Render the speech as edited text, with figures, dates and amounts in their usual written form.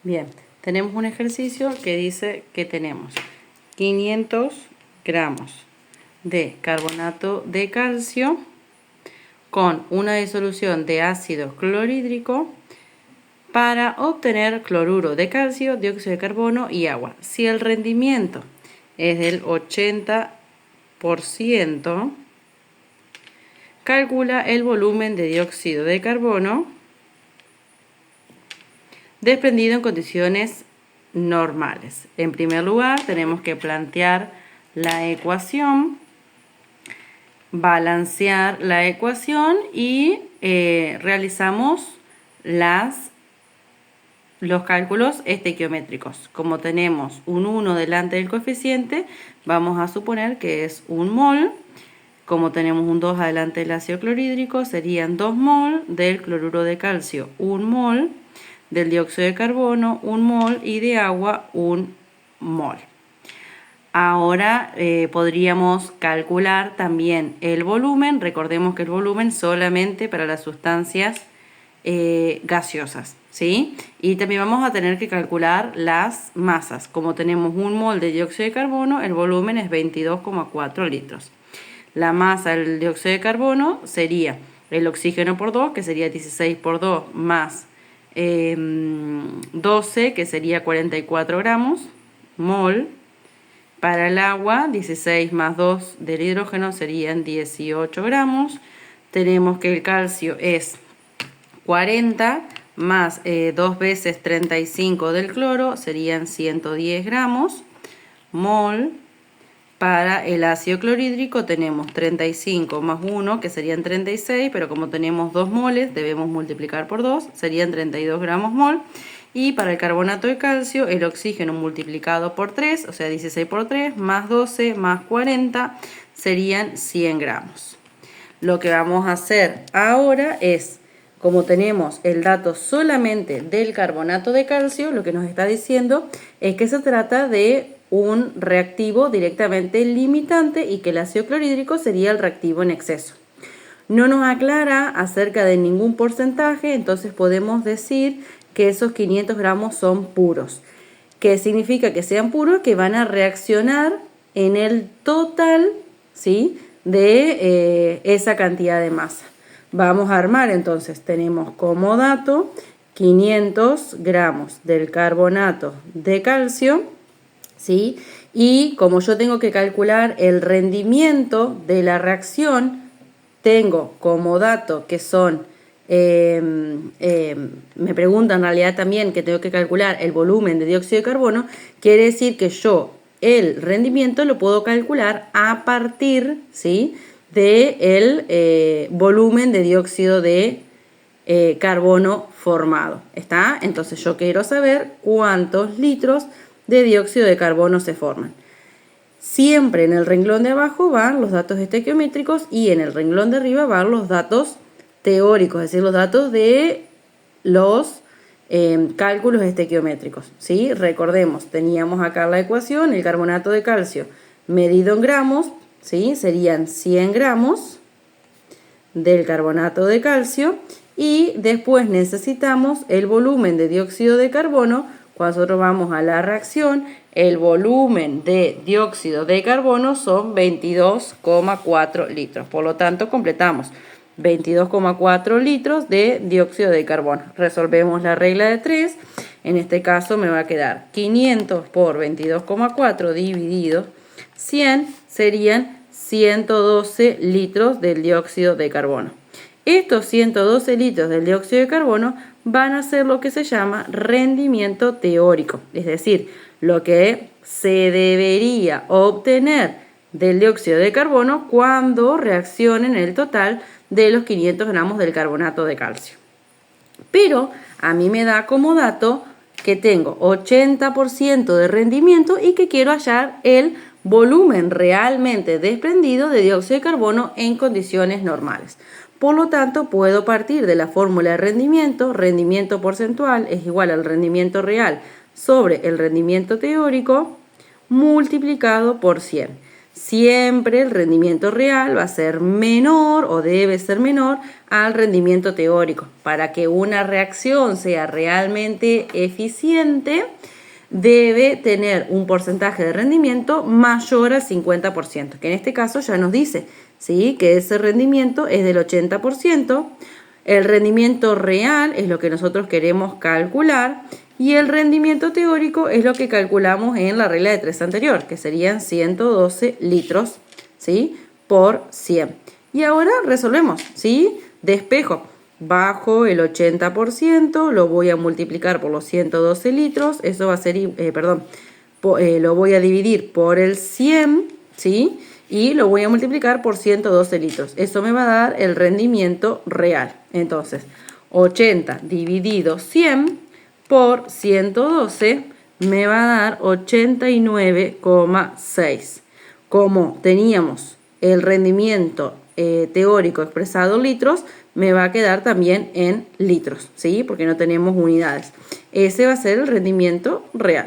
Bien, tenemos un ejercicio que dice que tenemos 500 gramos de carbonato de calcio con una disolución de ácido clorhídrico para obtener cloruro de calcio, dióxido de carbono y agua. Si el rendimiento es del 80%, calcula el volumen de dióxido de carbono desprendido en condiciones normales. En primer lugar, tenemos que plantear la ecuación, balancear la ecuación y realizamos los cálculos estequiométricos. Como tenemos un 1 delante del coeficiente, vamos a suponer que es 1 mol. Como tenemos un 2 adelante del ácido clorhídrico, serían 2 mol del cloruro de calcio, 1 mol del dióxido de carbono, 1 mol y de agua, 1 mol. Ahora podríamos calcular también el volumen. Recordemos que el volumen solamente para las sustancias gaseosas, ¿sí? Y también vamos a tener que calcular las masas. Como tenemos 1 mol de dióxido de carbono, el volumen es 22,4 litros. La masa del dióxido de carbono sería el oxígeno por 2, que sería 16 por 2, más 12, que sería 44 gramos, mol. Para el agua, 16 más 2 del hidrógeno serían 18 gramos. Tenemos que el calcio es 40 más 2 veces 35 del cloro, serían 110 gramos, mol. Para el ácido clorhídrico tenemos 35 más 1, que serían 36, pero como tenemos 2 moles, debemos multiplicar por 2, serían 32 gramos mol. Y para el carbonato de calcio, el oxígeno multiplicado por 3, o sea 16 por 3, más 12, más 40, serían 100 gramos. Lo que vamos a hacer ahora es, como tenemos el dato solamente del carbonato de calcio, lo que nos está diciendo es que se trata de un reactivo directamente limitante y que el ácido clorhídrico sería el reactivo en exceso. No nos aclara acerca de ningún porcentaje, entonces podemos decir que esos 500 gramos son puros. ¿Qué significa que sean puros? Que van a reaccionar en el total, ¿sí?, de esa cantidad de masa. Vamos a armar, entonces tenemos como dato 500 gramos del carbonato de calcio, ¿sí? Y como yo tengo que calcular el rendimiento de la reacción, tengo como dato que son, me preguntan en realidad también que tengo que calcular el volumen de dióxido de carbono, quiere decir que yo el rendimiento lo puedo calcular a partir, ¿sí?, del volumen de dióxido de carbono formado. ¿Está? Entonces yo quiero saber cuántos litros de dióxido de carbono se forman. Siempre en el renglón de abajo van los datos estequiométricos y en el renglón de arriba van los datos teóricos, es decir, los datos de los cálculos estequiométricos, ¿sí? Recordemos, teníamos acá la ecuación, el carbonato de calcio medido en gramos, ¿sí?, serían 100 gramos del carbonato de calcio y después necesitamos el volumen de dióxido de carbono. Cuando nosotros vamos a la reacción, el volumen de dióxido de carbono son 22,4 litros. Por lo tanto, completamos 22,4 litros de dióxido de carbono. Resolvemos la regla de 3. En este caso me va a quedar 500 por 22,4 dividido 100 serían 112 litros del dióxido de carbono. Estos 112 litros del dióxido de carbono van a ser lo que se llama rendimiento teórico, es decir, lo que se debería obtener del dióxido de carbono cuando reaccionen el total de los 500 gramos del carbonato de calcio. Pero a mí me da como dato que tengo 80% de rendimiento y que quiero hallar el volumen realmente desprendido de dióxido de carbono en condiciones normales. Por lo tanto, puedo partir de la fórmula de rendimiento porcentual es igual al rendimiento real sobre el rendimiento teórico multiplicado por 100. siempre el rendimiento real va a ser menor o debe ser menor al rendimiento teórico. Para que una reacción sea realmente eficiente, debe tener un porcentaje de rendimiento mayor al 50%, que en este caso ya nos dice, ¿sí?, que ese rendimiento es del 80%. El rendimiento real es lo que nosotros queremos calcular y el rendimiento teórico es lo que calculamos en la regla de 3 anterior, que serían 112 litros, ¿sí?, por 100. Y ahora resolvemos, ¿sí? Despejo. Bajo el 80%, lo voy a multiplicar por los 112 litros, eso va a ser, lo voy a dividir por el 100, ¿sí? Y lo voy a multiplicar por 112 litros. Eso me va a dar el rendimiento real. Entonces, 80 dividido 100 por 112 me va a dar 89,6. Como teníamos el rendimiento teórico expresado en litros, me va a quedar también en litros, ¿sí? Porque no tenemos unidades. Ese va a ser el rendimiento real.